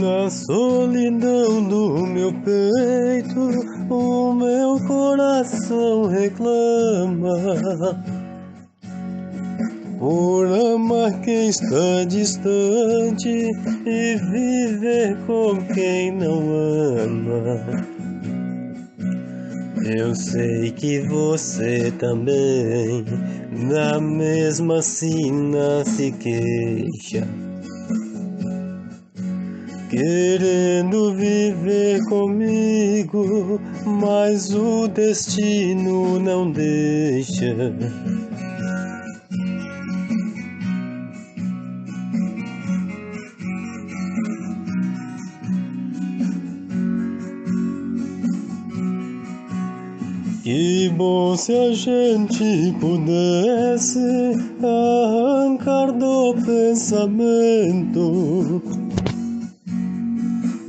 Na solidão do meu peito, o meu coração reclama por amar quem está distante e viver com quem não ama. Eu sei que você também na mesma sina se queixa, querendo viver comigo, mas o destino não deixa. Que bom se a gente pudesse arrancar do pensamento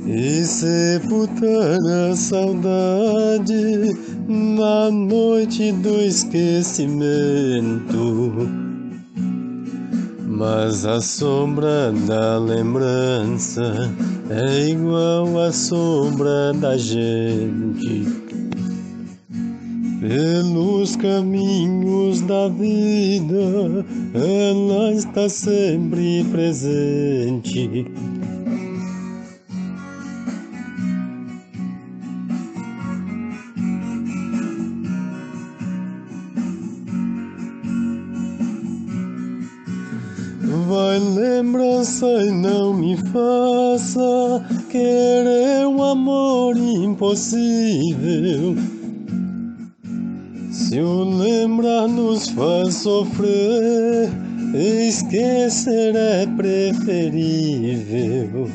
e sepultar a saudade na noite do esquecimento. Mas a sombra da lembrança é igual à sombra da gente. Pelos caminhos da vida, ela está sempre presente. Vai lembrança e não me faça querer um amor impossível. Se o lembrar nos faz sofrer, esquecer é preferível.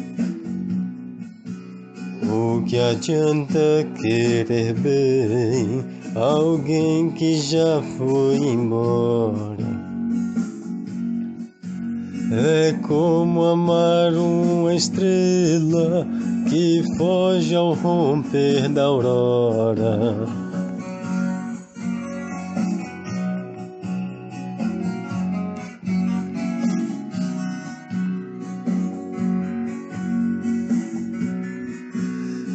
O que adianta querer bem alguém que já foi embora? É como amar uma estrela que foge ao romper da aurora.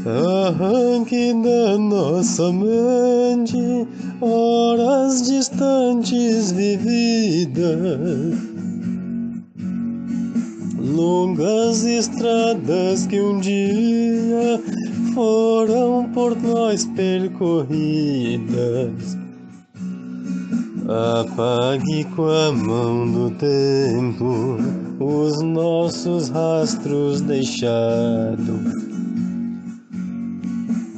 Arranque da nossa mente horas distantes vividas, longas estradas que um dia foram por nós percorridas. Apague com a mão do tempo os nossos rastros deixados,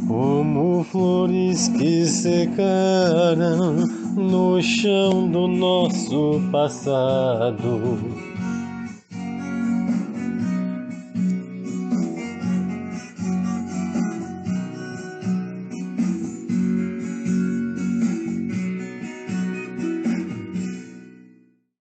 como flores que secaram no chão do nosso passado.